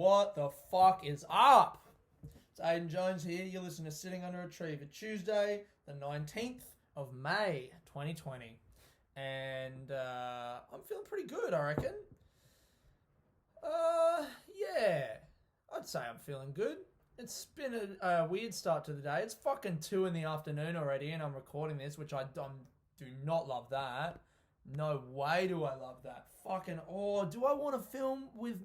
What the fuck is up? It's Aidan Jones here. You're listening to Sitting Under a Tree for Tuesday, the 19th of May, 2020. And I'm feeling pretty good, I reckon. Yeah. I'd say I'm feeling good. It's been a weird start to the day. It's fucking 2 in the afternoon already, and I'm recording this, which I do not love that. No way do I love that. Fucking, do I want to film with...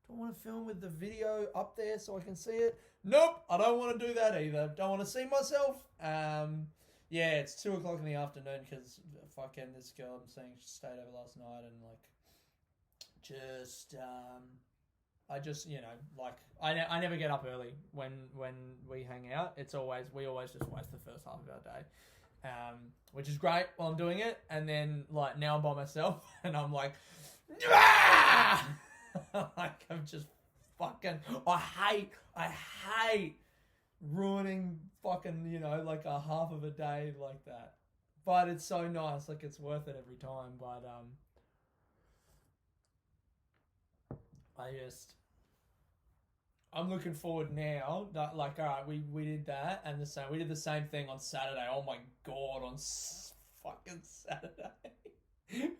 Do I want to film with the video up there so I can see it? Nope, I don't want to do that either. Don't want to see myself. Yeah, it's 2 o'clock in the afternoon because fucking this girl I'm seeing stayed over last night and I just, I never get up early when we hang out. We always just waste the first half of our day, which is great while I'm doing it. And then now I'm by myself and I'm like, ah! I'm just fucking, I hate ruining fucking, a half of a day like that. But it's so nice, it's worth it every time. But I'm looking forward now that, all right, we did that, and we did the same thing on Saturday. Oh my God, on fucking Saturday.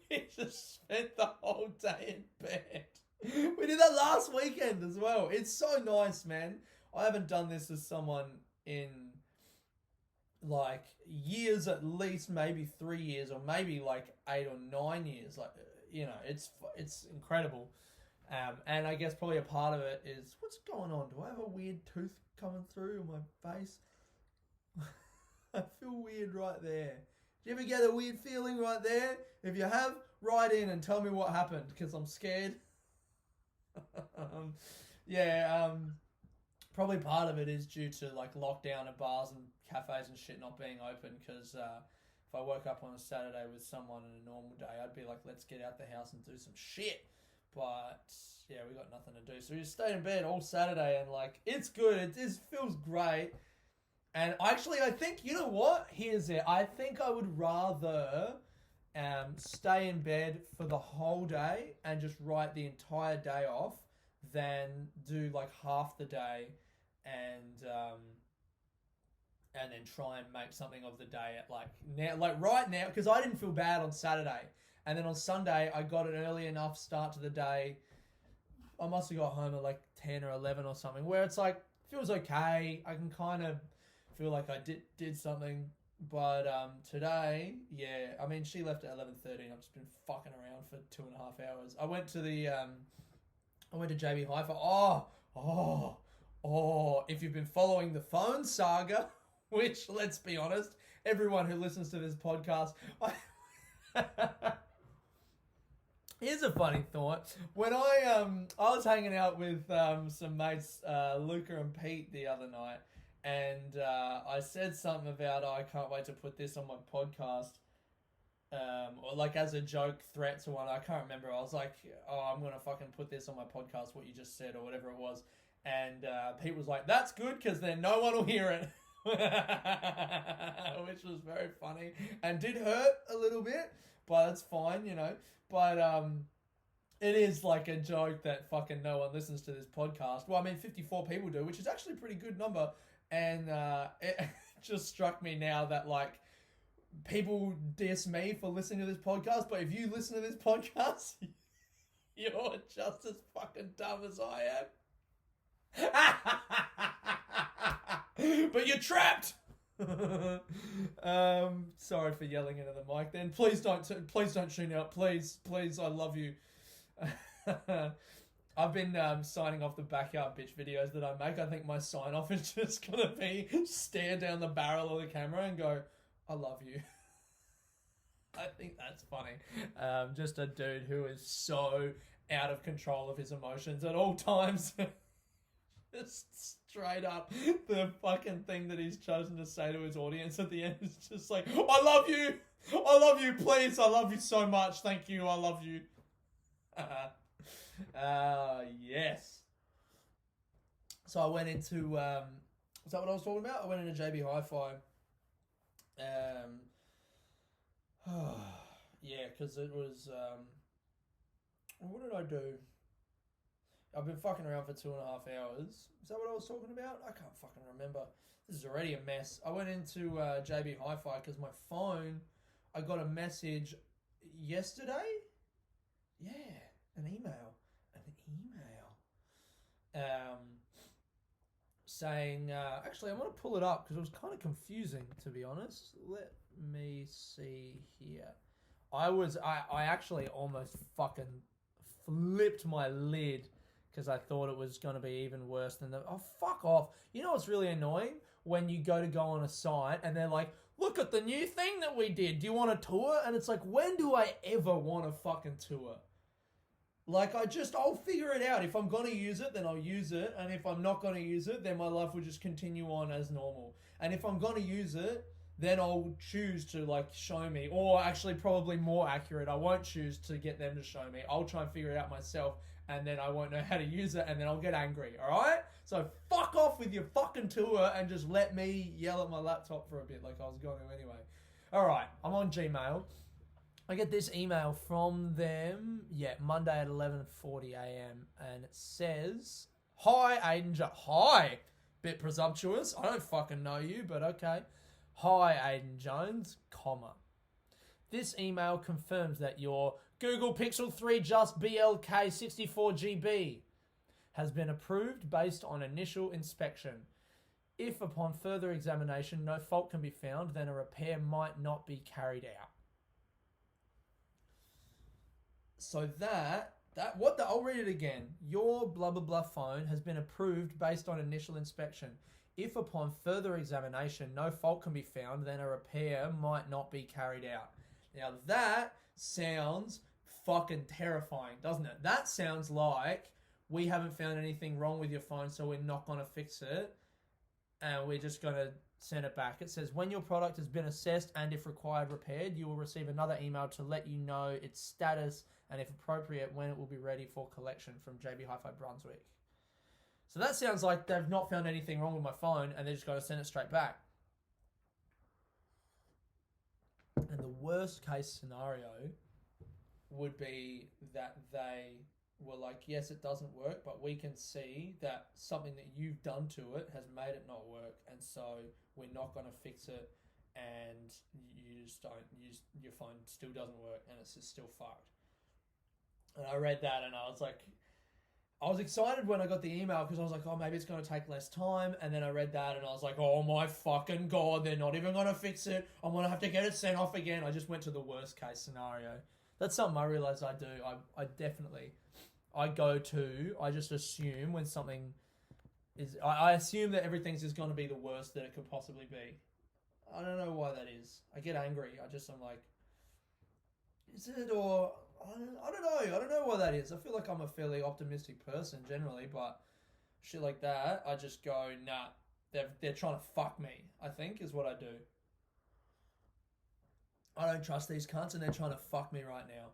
We just spent the whole day in bed. We did that last weekend as well. It's so nice, man. I haven't done this with someone in years, at least maybe 3 years, or maybe 8 or 9 years. It's incredible. And I guess probably a part of it is, what's going on? Do I have a weird tooth coming through my face? I feel weird right there. Do you ever get a weird feeling right there? If you have, write in and tell me what happened, because I'm scared. Probably part of it is due to lockdown and bars and cafes and shit not being open, because if I woke up on a Saturday with someone on a normal day, I'd be like, let's get out the house and do some shit. But yeah, we got nothing to do, so we just stayed in bed all Saturday, and it's good. It just feels great. And actually, I think, you know what? Here's it. I think I would rather stay in bed for the whole day and just write the entire day off than do half the day and then try and make something of the day at now, right now, because I didn't feel bad on Saturday, and then on Sunday I got an early enough start to the day. I must have got home at 10 or 11 or something, where it's feels okay. I can kind of feel like I did something. But today, yeah, I mean, she left at 11:30. I've just been fucking around for 2.5 hours. I went to JB Hi-Fi. If you've been following the phone saga, which, let's be honest, everyone who listens to this podcast, here's a funny thought. When I was hanging out with some mates, Luca and Pete, the other night, and I said something about, I can't wait to put this on my podcast, or as a joke threat to one. I can't remember. I was like, I'm going to fucking put this on my podcast, what you just said, or whatever it was. And Pete was like, that's good, because then no one will hear it. Which was very funny and did hurt a little bit, but it's fine, But it is a joke that fucking no one listens to this podcast. Well, I mean, 54 people do, which is actually a pretty good number. And it just struck me now that people diss me for listening to this podcast, but if you listen to this podcast, you're just as fucking dumb as I am. But you're trapped. Sorry for yelling into the mic. Then please don't tune out. Please, I love you. I've been signing off the backyard bitch videos that I make. I think my sign off is just gonna be stare down the barrel of the camera and go, I love you. I think that's funny. Just a dude who is so out of control of his emotions at all times. Just straight up, the fucking thing that he's chosen to say to his audience at the end is just I love you, please, I love you so much, thank you, I love you. Yes. So I went into, is that what I was talking about? I went into JB Hi-Fi. Yeah, because it was, what did I do? I've been fucking around for 2.5 hours. Is that what I was talking about? I can't fucking remember. This is already a mess. I went into JB Hi-Fi because my phone, I got a message yesterday. Yeah, an email. Saying, actually, I'm going to pull it up because it was kind of confusing, to be honest. Let me see here. I actually almost fucking flipped my lid because I thought it was going to be even worse than oh, fuck off. You know what's really annoying? When you go on a site and they're like, look at the new thing that we did. Do you want a tour? And it's like, when do I ever want a fucking tour? Like, I'll figure it out. If I'm going to use it, then I'll use it. And if I'm not going to use it, then my life will just continue on as normal. And if I'm going to use it, then I'll choose to, like, show me. Or actually, probably more accurate, I won't choose to get them to show me. I'll try and figure it out myself, and then I won't know how to use it, and then I'll get angry, alright? So fuck off with your fucking tour and just let me yell at my laptop for a bit like I was going to anyway. Alright, I'm on Gmail. I get this email from them, Monday at 11:40 a.m. and it says, hi, Aidan hi! Bit presumptuous. I don't fucking know you, but okay. Hi, Aidan Jones, comma. This email confirms that your Google Pixel 3 Just BLK 64GB has been approved based on initial inspection. If upon further examination no fault can be found, then a repair might not be carried out. So I'll read it again. Your blah blah blah phone has been approved based on initial inspection. If upon further examination no fault can be found, then a repair might not be carried out. Now that sounds fucking terrifying, doesn't it? That sounds like we haven't found anything wrong with your phone, so we're not going to fix it, and we're just going to send it back. It says, when your product has been assessed and if required repaired, you will receive another email to let you know its status and if appropriate, when it will be ready for collection from JB Hi-Fi Brunswick. So that sounds like they've not found anything wrong with my phone and they're just going to send it straight back. And the worst case scenario would be that they were like, yes, it doesn't work, but we can see that something that you've done to it has made it not work, and so we're not going to fix it, and your phone still doesn't work, and it's just still fucked. And I read that, and I was excited when I got the email because I was like, oh, maybe it's going to take less time. And then I read that, and I was like, oh my fucking God, they're not even going to fix it. I'm going to have to get it sent off again. I just went to the worst case scenario. That's something I realized I do. I just assume when something is, I assume that everything's just going to be the worst that it could possibly be. I don't know why that is. I get angry. I'm like, is it, or I don't know. I don't know why that is. I feel like I'm a fairly optimistic person generally, but shit like that, I just go, nah, they're trying to fuck me, I think, is what I do. I don't trust these cunts, and they're trying to fuck me right now.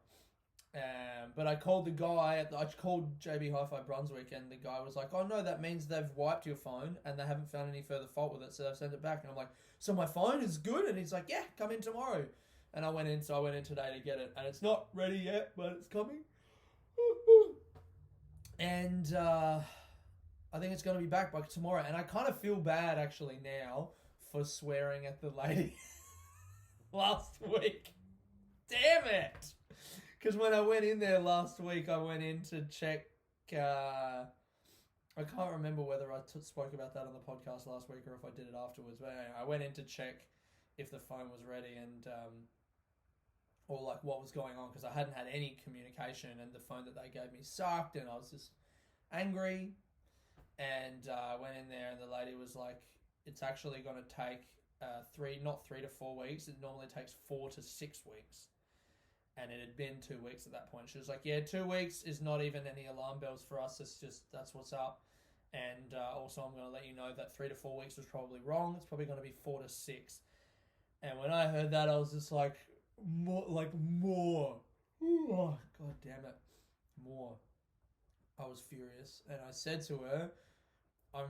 But I called the guy, I called JB Hi-Fi Brunswick, and the guy was like, oh no, that means they've wiped your phone and they haven't found any further fault with it, so they've sent it back. And I'm like, so my phone is good? And he's like, yeah, come in tomorrow. And I went in today to get it, and it's not ready yet, but it's coming. And I think it's going to be back by tomorrow. And I kind of feel bad actually now for swearing at the lady last week. Damn it! Because when I went in there last week, I went in to check. I can't remember whether I spoke about that on the podcast last week or if I did it afterwards. But anyway, I went in to check if the phone was ready and or like what was going on, because I hadn't had any communication and the phone that they gave me sucked, and I was just angry. And I went in there and the lady was like, it's actually going to take not 3 to 4 weeks. It normally takes 4 to 6 weeks. And it had been 2 weeks at that point. She was like, yeah, 2 weeks is not even any alarm bells for us. It's just, that's what's up. And also I'm going to let you know that 3 to 4 weeks was probably wrong. It's probably going to be 4 to 6. And when I heard that, I was just like, more. Oh, God damn it. More. I was furious. And I said to her, I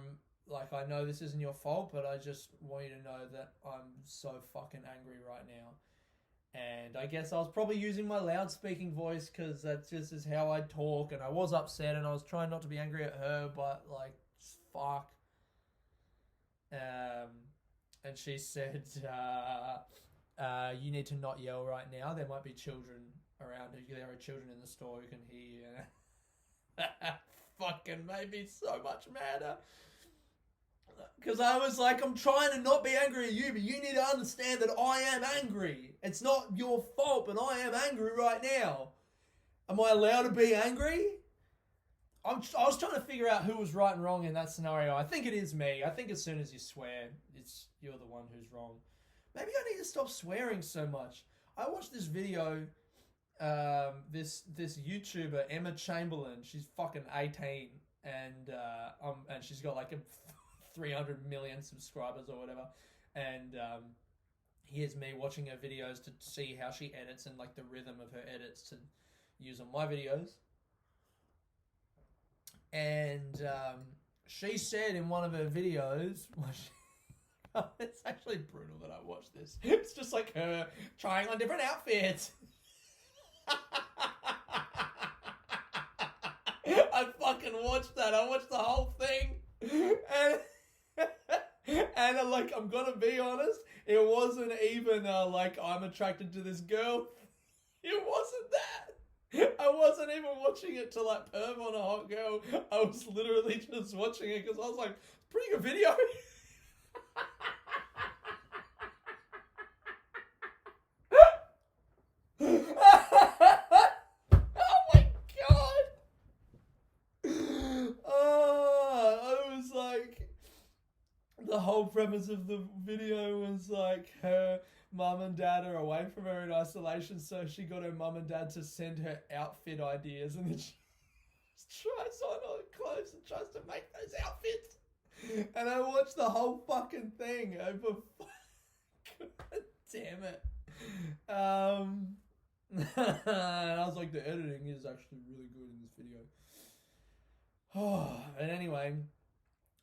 know this isn't your fault, but I just want you to know that I'm so fucking angry right now. And I guess I was probably using my loud-speaking voice because that just is how I talk. And I was upset and I was trying not to be angry at her, but like, fuck. And she said, you need to not yell right now. There might be children around. There are children in the store who can hear you. Fucking made me so much madder. Because I was like, I'm trying to not be angry at you, but you need to understand that I am angry. It's not your fault, but I am angry right now. Am I allowed to be angry? I was trying to figure out who was right and wrong in that scenario. I think it is me. I think as soon as you swear, you're the one who's wrong. Maybe I need to stop swearing so much. I watched this video, this YouTuber, Emma Chamberlain. She's fucking 18, and she's got like 300 million subscribers or whatever. And here's me watching her videos to see how she edits and like the rhythm of her edits to use on my videos. And she said in one of her videos, it's actually brutal that I watched this. It's just like her trying on different outfits. I fucking watched that. I watched the whole thing. And like, I'm gonna be honest, it wasn't even like I'm attracted to this girl. It wasn't that. I wasn't even watching it to like perv on a hot girl. I was literally just watching it because I was like, pretty good video. Oh my god. I was like, the whole premise of the video was like her mum and dad are away from her in isolation, so she got her mum and dad to send her outfit ideas, and then she tries on all the clothes and tries to make those outfits. And I watched the whole fucking thing over. God damn it. And I was like, the editing is actually really good in this video. And anyway,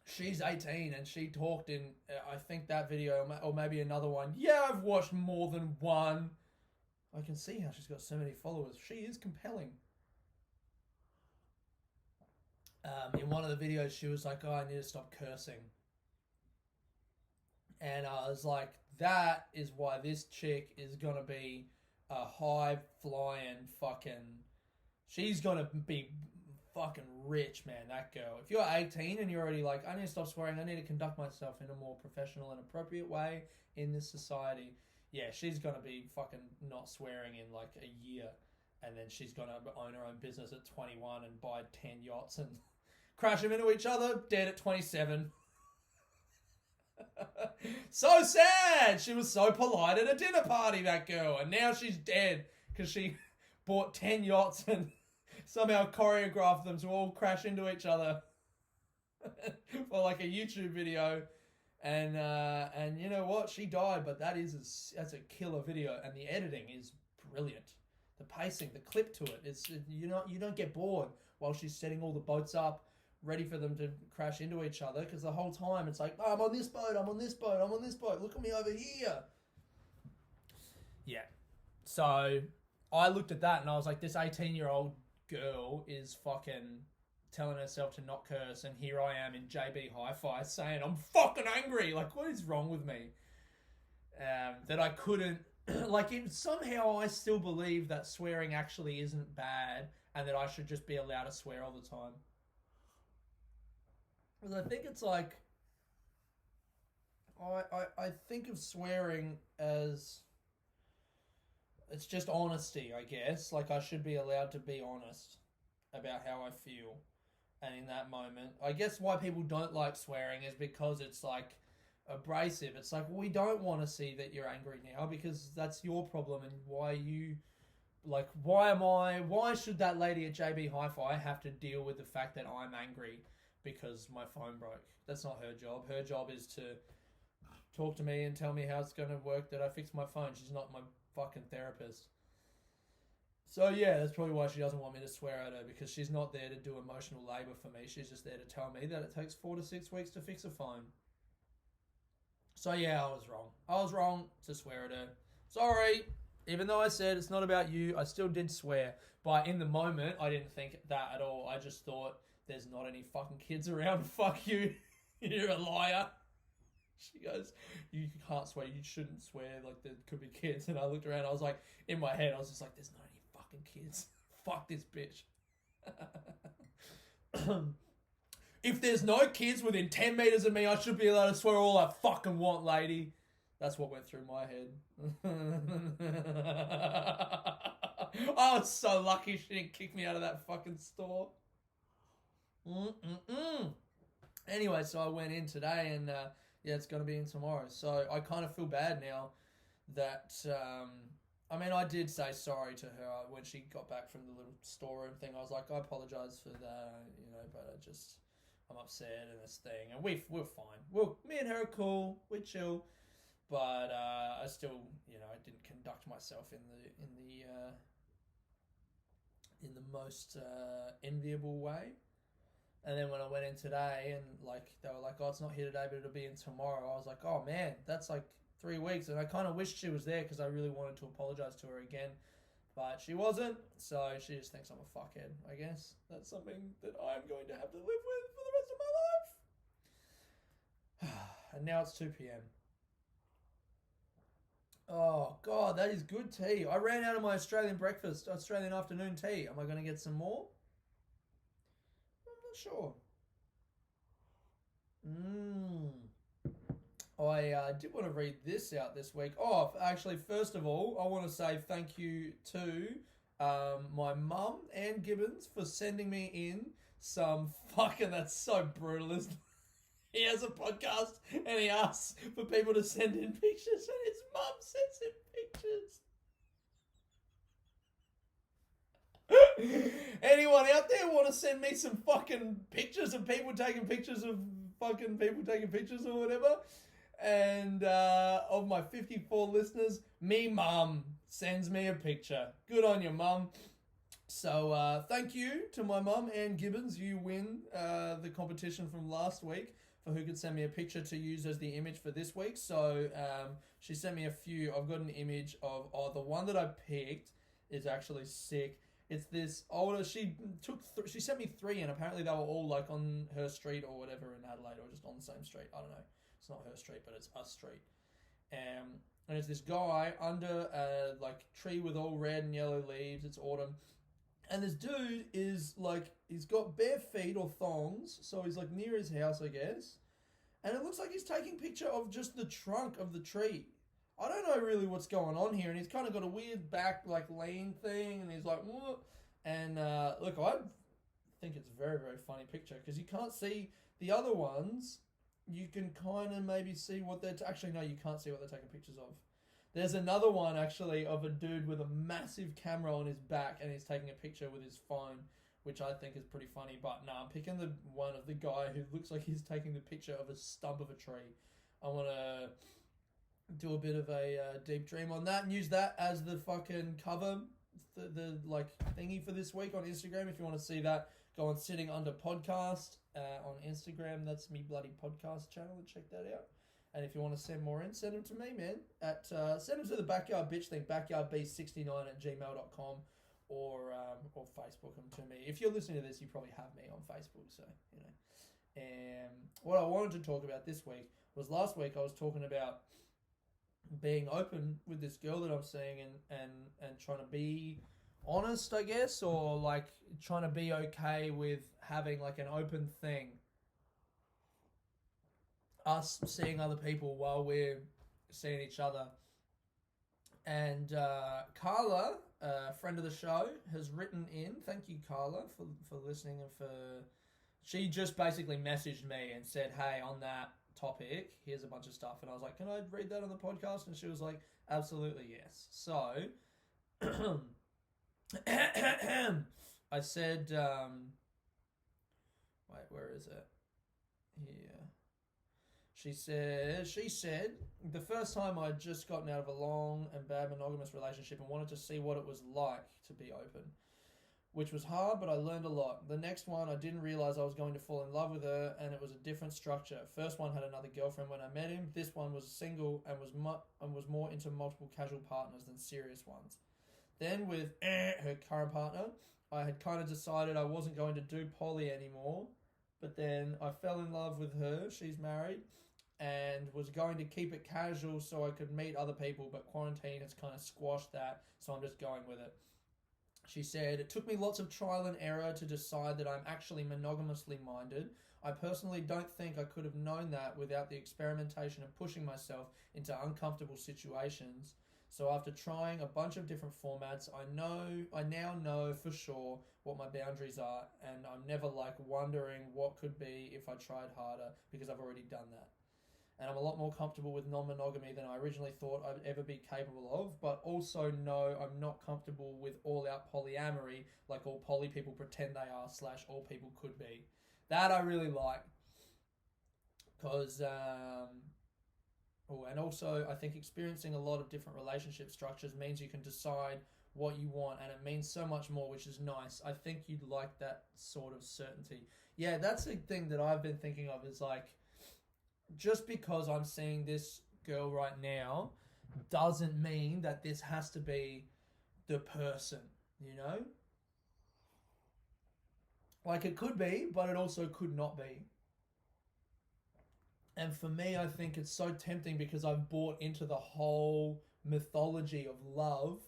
she's 18 and she talked in, I think that video, or maybe another one. Yeah, I've watched more than one. I can see how she's got so many followers. She is compelling. In one of the videos, she was like, oh, I need to stop cursing. And I was like, that is why this chick is going to be a high-flying fucking... She's going to be fucking rich, man, that girl. If you're 18 and you're already like, I need to stop swearing, I need to conduct myself in a more professional and appropriate way in this society. Yeah, she's going to be fucking not swearing in like a year. And then she's going to own her own business at 21 and buy 10 yachts and crash them into each other, dead at 27. So sad! She was so polite at a dinner party, that girl. And now she's dead because she bought 10 yachts and somehow choreographed them to all crash into each other for like a YouTube video. And you know what? She died, but that's a killer video. And the editing is brilliant. The pacing, the clip to it, you don't get bored while she's setting all the boats up, ready for them to crash into each other, because the whole time it's like, oh, I'm on this boat, I'm on this boat, I'm on this boat, look at me over here. Yeah. So I looked at that and I was like, this 18-year-old girl is fucking telling herself to not curse, and here I am in JB Hi-Fi saying I'm fucking angry. Like, what is wrong with me? That I couldn't... like, somehow I still believe that swearing actually isn't bad and that I should just be allowed to swear all the time. Because I think it's like... I think of swearing as... It's just honesty, I guess. Like, I should be allowed to be honest about how I feel. And in that moment... I guess why people don't like swearing is because it's like... abrasive. It's like, well, we don't want to see that you're angry now because that's your problem, and why should that lady at JB Hi-Fi have to deal with the fact that I'm angry because my phone broke? That's not her job. Her job is to talk to me and tell me how it's going to work that I fix my phone. She's not my fucking therapist. So yeah, that's probably why she doesn't want me to swear at her, because she's not there to do emotional labor for me. She's just there to tell me that it takes 4 to 6 weeks to fix a phone. So yeah, I was wrong. I was wrong to swear at her. Sorry. Even though I said it's not about you, I still did swear. But in the moment, I didn't think that at all. I just thought, there's not any fucking kids around. Fuck you. You're a liar. She goes, you can't swear. You shouldn't swear. Like, there could be kids. And I looked around. I was like, in my head, I was just like, there's not any fucking kids. Fuck this bitch. If there's no kids within 10 meters of me, I should be allowed to swear all I fucking want, lady. That's what went through my head. I was so lucky she didn't kick me out of that fucking store. Anyway, so I went in today and yeah, it's going to be in tomorrow. So I kind of feel bad now that, I mean, I did say sorry to her when she got back from the little storeroom thing. I was like, I apologise for that, you know, but I'm upset and this thing. And we're fine. Me and her are cool. We're chill. But I still, you know, I didn't conduct myself in the most enviable way. And then when I went in today and like they were like, oh, it's not here today, but it'll be in tomorrow. I was like, oh man, that's like 3 weeks. And I kind of wished she was there because I really wanted to apologise to her again. But she wasn't, so she just thinks I'm a fuckhead, I guess. That's something that I'm going to have to live with for the rest of my life. And now it's 2 p.m. Oh, God, that is good tea. I ran out of my Australian afternoon tea. Am I going to get some more? I'm not sure. I did want to read this out this week. Oh, actually, first of all, I want to say thank you to my mum, Ann Gibbons, for sending me in some fucking... That's so brutal, isn't it? He has a podcast and he asks for people to send in pictures and his mum sends in pictures. Anyone out there want to send me some fucking pictures of people taking pictures of fucking people taking pictures or whatever? And of my 54 listeners, me mum sends me a picture. Good on you, mum. So thank you to my mum, Ann Gibbons. You win the competition from last week for who could send me a picture to use as the image for this week. So she sent me a few. I've got an image of the one that I picked is actually sick. It's this older. She sent me 3, and apparently they were all like on her street or whatever in Adelaide, or just on the same street. I don't know. It's not her street, but it's a street. And it's this guy under a like tree with all red and yellow leaves. It's autumn. And this dude is like, he's got bare feet or thongs, so he's like near his house, I guess. And it looks like he's taking a picture of just the trunk of the tree. I don't know really what's going on here, and he's kind of got a weird back, like, lean thing, and he's like, what? And look, I think it's a very, very funny picture, because you can't see the other ones. You can kind of maybe see what they're... Actually, no, you can't see what they're taking pictures of. There's another one, actually, of a dude with a massive camera on his back, and he's taking a picture with his phone, which I think is pretty funny. But no, I'm picking the one of the guy who looks like he's taking the picture of a stump of a tree. I want to do a bit of a deep dream on that and use that as the fucking cover, the like thingy for this week on Instagram. If you want to see that, go on Sitting Under Podcast on Instagram. That's me bloody podcast channel, and check that out. And if you want to send more in, send them to me, man. Send them to the Backyard Bitch thing, backyardb69@gmail.com, or Facebook them to me. If you're listening to this, you probably have me on Facebook, so, you know. And what I wanted to talk about this week was last week I was talking about being open with this girl that I'm seeing and trying to be honest, I guess, or like trying to be okay with having like an open thing. Us seeing other people while we're seeing each other. And Carla, a friend of the show, has written in. Thank you, Carla, for listening and for... She just basically messaged me and said, hey, on that topic, here's a bunch of stuff. And I was like, can I read that on the podcast? And she was like, absolutely yes. So, I said, wait, where is it? Here. She said, the first time I'd just gotten out of a long and bad monogamous relationship and wanted to see what it was like to be open. which was hard, but I learned a lot. The next one, I didn't realize I was going to fall in love with her, and it was a different structure. First one had another girlfriend when I met him. This one was single and was more into multiple casual partners than serious ones. Then with her current partner, I had kind of decided I wasn't going to do poly anymore, but then I fell in love with her. She's married, and was going to keep it casual so I could meet other people, but quarantine has kind of squashed that, so I'm just going with it. She said, it took me lots of trial and error to decide that I'm actually monogamously minded. I personally don't think I could have known that without the experimentation and pushing myself into uncomfortable situations. So after trying a bunch of different formats, I now know for sure what my boundaries are, and I'm never like wondering what could be if I tried harder, because I've already done that. And I'm a lot more comfortable with non-monogamy than I originally thought I'd ever be capable of, but also know I'm not comfortable with all-out polyamory like all poly people pretend they are / all people could be. That I really like. Because, and also I think experiencing a lot of different relationship structures means you can decide what you want, and it means so much more, which is nice. I think you'd like that sort of certainty. Yeah, that's the thing that I've been thinking of, is like, just because I'm seeing this girl right now doesn't mean that this has to be the person, you know? Like, it could be, but it also could not be. And for me, I think it's so tempting because I've bought into the whole mythology of love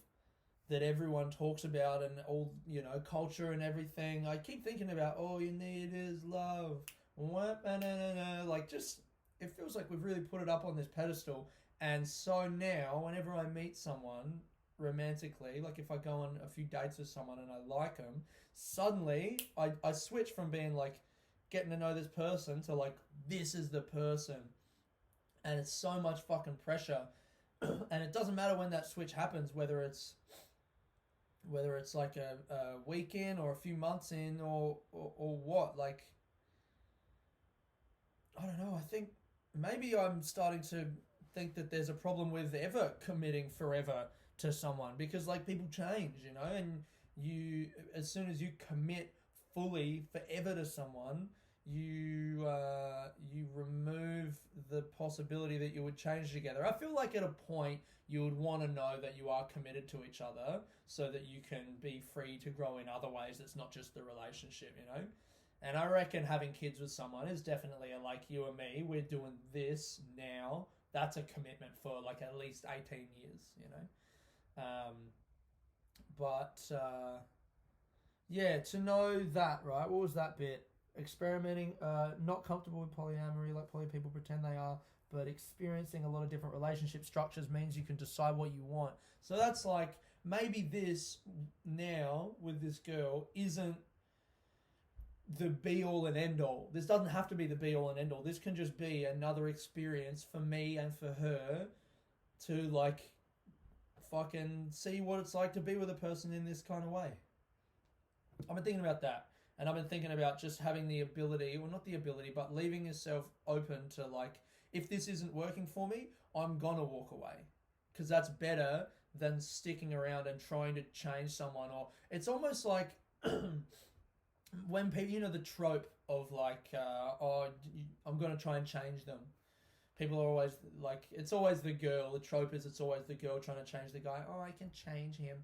that everyone talks about, and all, you know, culture and everything. I keep thinking about, all you need is love. Like, just... it feels like we've really put it up on this pedestal. And so now, whenever I meet someone romantically, like if I go on a few dates with someone and I like them, suddenly I switch from being like getting to know this person to like, this is the person. And it's so much fucking pressure. And it doesn't matter when that switch happens, whether it's like a week in or a few months in or what. Like, I don't know, I think maybe I'm starting to think that there's a problem with ever committing forever to someone, because like people change, you know, and you, as soon as you commit fully forever to someone, you remove the possibility that you would change together. I feel like at a point you would want to know that you are committed to each other so that you can be free to grow in other ways that's not just the relationship, you know. And I reckon having kids with someone is definitely like you and me. We're doing this now. That's a commitment for like at least 18 years, you know. Yeah, to know that, right? What was that bit? Experimenting, not comfortable with polyamory like poly people pretend they are, but experiencing a lot of different relationship structures means you can decide what you want. So that's like, maybe this now with this girl isn't the be all and end all. This doesn't have to be the be all and end all. This can just be another experience for me and for her to like fucking see what it's like to be with a person in this kind of way. I've been thinking about that. And I've been thinking about just having the ability, well, not the ability, but leaving yourself open to like, if this isn't working for me, I'm gonna walk away. Because that's better than sticking around and trying to change someone. Or it's almost like when people, you know, the trope of like, I'm gonna try and change them. People are always like, it's always the girl. The trope is it's always the girl trying to change the guy. Oh, I can change him.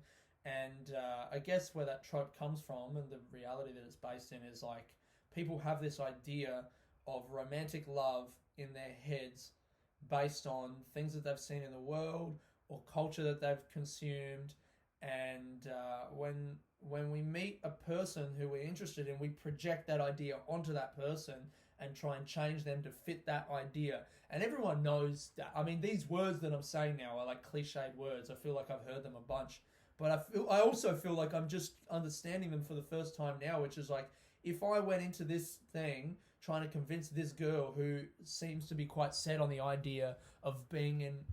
And I guess where that trope comes from and the reality that it's based in is like, people have this idea of romantic love in their heads based on things that they've seen in the world or culture that they've consumed. And when we meet a person who we're interested in, we project that idea onto that person and try and change them to fit that idea. And everyone knows that. I mean, these words that I'm saying now are like cliched words. I feel like I've heard them a bunch. But I also feel like I'm just understanding them for the first time now, which is like, if I went into this thing trying to convince this girl who seems to be quite set on the idea of being in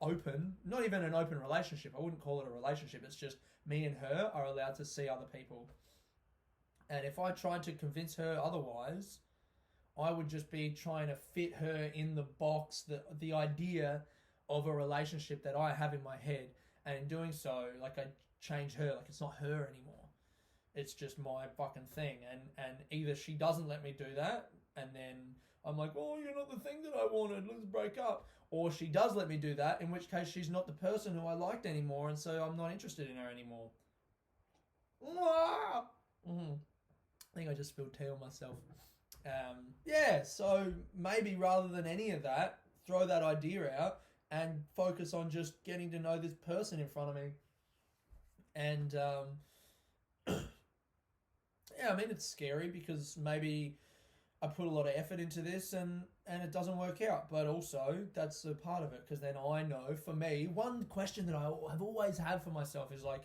open, not even an open relationship, I wouldn't call it a relationship, it's just me and her are allowed to see other people. And if I tried to convince her otherwise, I would just be trying to fit her in the box, the idea of a relationship that I have in my head. And in doing so, like, I change her, like it's not her anymore. It's just my fucking thing. And either she doesn't let me do that, and then I'm like, oh, you're not the thing that I wanted, let's break up. Or she does let me do that, in which case she's not the person who I liked anymore, and so I'm not interested in her anymore. I think I just spilled tea on myself. So maybe rather than any of that, throw that idea out and focus on just getting to know this person in front of me. And I mean, it's scary because maybe I put a lot of effort into this and it doesn't work out. But also, that's a part of it, because then I know, for me, one question that I have always had for myself is like,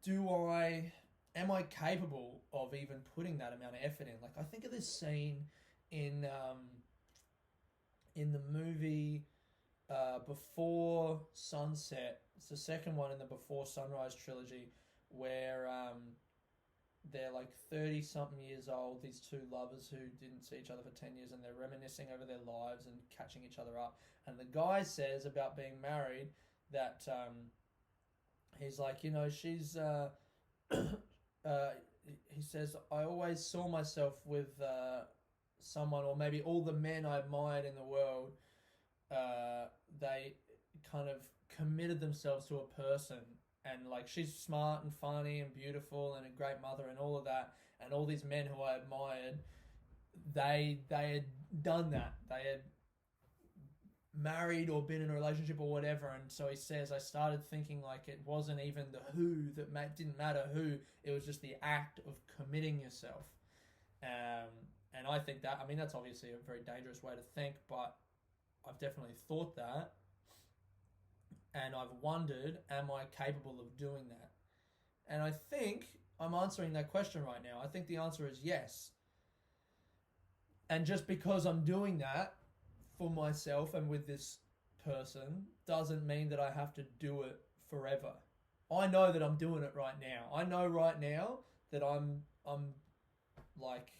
am I capable of even putting that amount of effort in? Like, I think of this scene in the movie Before Sunset. It's the second one in the Before Sunrise trilogy, where they're like 30-something years old, these two lovers who didn't see each other for 10 years, and they're reminiscing over their lives and catching each other up. And the guy says about being married that he's like, she's... he says, I always saw myself with someone, or maybe all the men I admired in the world, they kind of committed themselves to a person, and like, she's smart and funny and beautiful and a great mother and all of that, and all these men who I admired, they had done that. They had married or been in a relationship or whatever. And so he says, I started thinking like it wasn't even the who that didn't matter who, it was just the act of committing yourself. And I think that, I mean, that's obviously a very dangerous way to think, but I've definitely thought that, and I've wondered, am I capable of doing that? And I think I'm answering that question right now. I think the answer is yes. And just because I'm doing that for myself and with this person doesn't mean that I have to do it forever. I know that I'm doing it right now. I know right now that I'm like,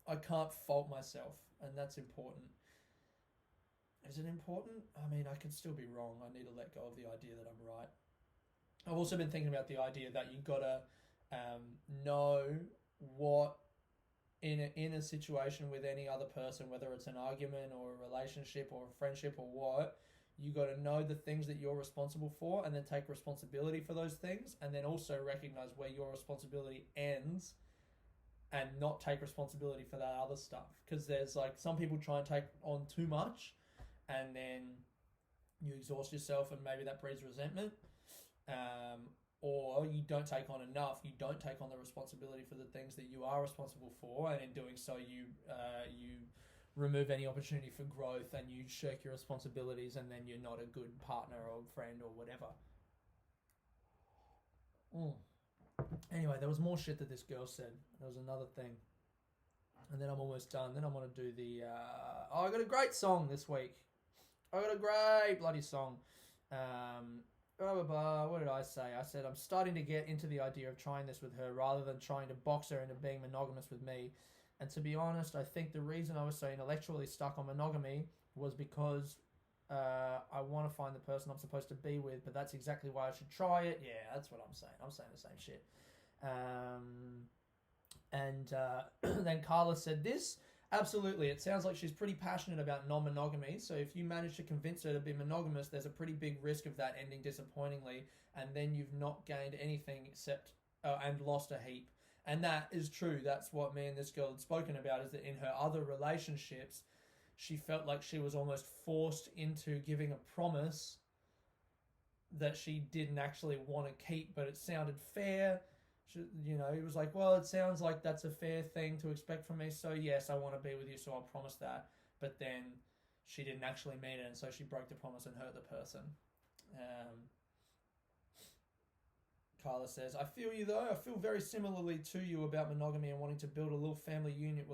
I can't fault myself, and that's important. Is it important? I mean, I could still be wrong. I need to let go of the idea that I'm right. I've also been thinking about the idea that you gotta know what, in a situation with any other person, whether it's an argument or a relationship or a friendship or what, you got to know the things that you're responsible for, and then take responsibility for those things, and then also recognize where your responsibility ends and not take responsibility for that other stuff. Because there's like, some people try and take on too much, and then you exhaust yourself, and maybe that breeds resentment. Or you don't take on enough. You don't take on the responsibility for the things that you are responsible for, and in doing so, you remove any opportunity for growth, and you shirk your responsibilities, and then you're not a good partner or friend or whatever. Anyway, there was more shit that this girl said. There was another thing, and then I'm almost done. Then I'm gonna do the. I got a great song this week. I got a great bloody song. What did I say? I said I'm starting to get into the idea of trying this with her rather than trying to box her into being monogamous with me. And to be honest, I think the reason I was so intellectually stuck on monogamy was because I want to find the person I'm supposed to be with, but that's exactly why I should try it. Yeah, that's what I'm saying. I'm saying the same shit. Then Carla said this. Absolutely, it sounds like she's pretty passionate about non-monogamy, so if you manage to convince her to be monogamous, there's a pretty big risk of that ending disappointingly, and then you've not gained anything except and lost a heap. And that is true. That's what me and this girl had spoken about, is that in her other relationships, she felt like she was almost forced into giving a promise that she didn't actually want to keep, but it sounded fair. It was like, well, it sounds like that's a fair thing to expect from me, so yes, I want to be with you, so I'll promise that. But then she didn't actually mean it, and so she broke the promise and hurt the person. Carla says, I feel you though. I feel very similarly to you about monogamy and wanting to build a little family unit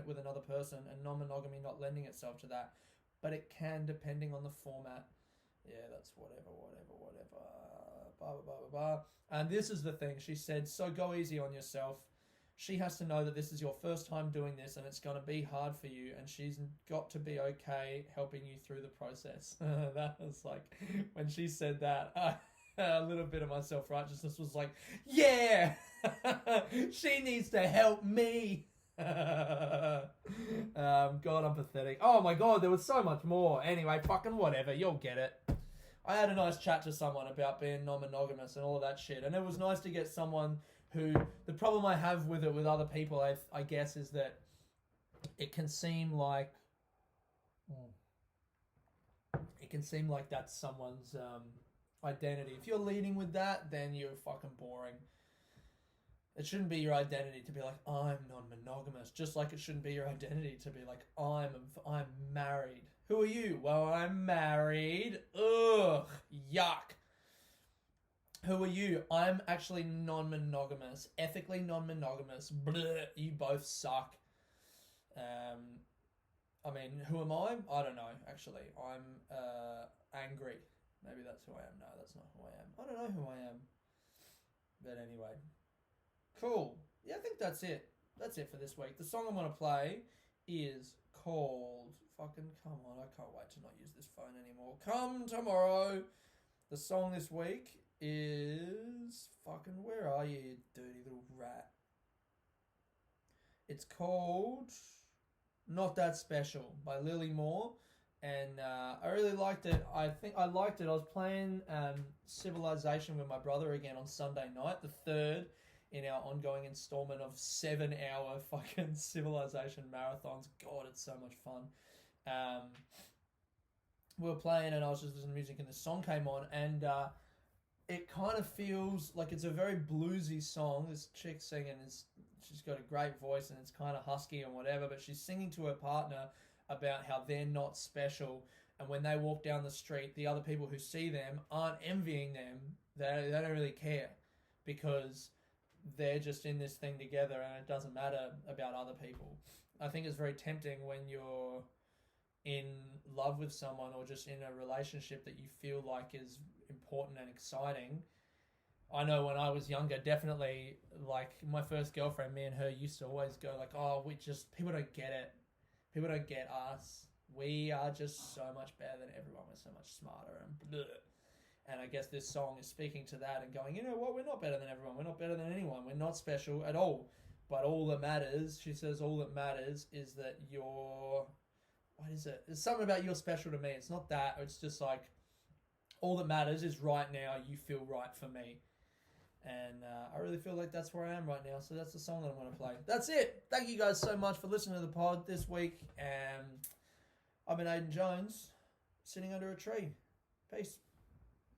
with another person, and non-monogamy not lending itself to that. But it can, depending on the format. Yeah, that's whatever. Blah, blah, blah, blah, blah. And this is the thing. She said, so go easy on yourself. She has to know that this is your first time doing this, and it's going to be hard for you, and she's got to be okay helping you through the process. That was like, when she said that, a little bit of my self-righteousness was like, yeah, she needs to help me. God, I'm pathetic. Oh my God, there was so much more. Anyway, fucking whatever, you'll get it. I had a nice chat to someone about being non-monogamous and all of that shit, and it was nice to get someone who, the problem I have with it with other people, I guess, is that it can seem like that's someone's identity. If you're leading with that, then you're fucking boring. It shouldn't be your identity to be like, I'm non-monogamous. Just like it shouldn't be your identity to be like, I'm married. Who are you? Well, I'm married. Ugh, yuck. Who are you? I'm actually non-monogamous. Ethically non-monogamous. Bleh, you both suck. I mean, who am I? I don't know, actually. I'm angry. Maybe that's who I am. No, that's not who I am. I don't know who I am. But anyway. Cool. Yeah, I think that's it. That's it for this week. The song I'm going to play is called... Fucking come on, I can't wait to not use this phone anymore. Come tomorrow. The song this week is... Fucking, where are you, you dirty little rat? It's called Not That Special by Lily Moore. And I really liked it. I think I liked it. I was playing Civilization with my brother again on Sunday night, the third in our ongoing installment of 7-hour fucking Civilization marathons. God, it's so much fun. We were playing and I was just listening to music and this song came on and it kind of feels like it's a very bluesy song. This chick singing, she's got a great voice and it's kind of husky and whatever, but she's singing to her partner about how they're not special, and when they walk down the street, the other people who see them aren't envying them. They don't really care because they're just in this thing together and it doesn't matter about other people. I think it's very tempting when you're in love with someone or just in a relationship that you feel like is important and exciting. I know when I was younger, definitely, like my first girlfriend, me and her used to always go like, oh, people don't get it. People don't get us. We are just so much better than everyone. We're so much smarter and bleh. And I guess this song is speaking to that and going, you know what? We're not better than everyone. We're not better than anyone. We're not special at all. But all that matters, she says, all that matters is that you're... What is it? There's something about you're special to me. It's not that. It's just like, all that matters is right now you feel right for me. And I really feel like that's where I am right now. So that's the song that I'm going to play. That's it. Thank you guys so much for listening to the pod this week. I've been Aidan Jones, sitting under a tree. Peace.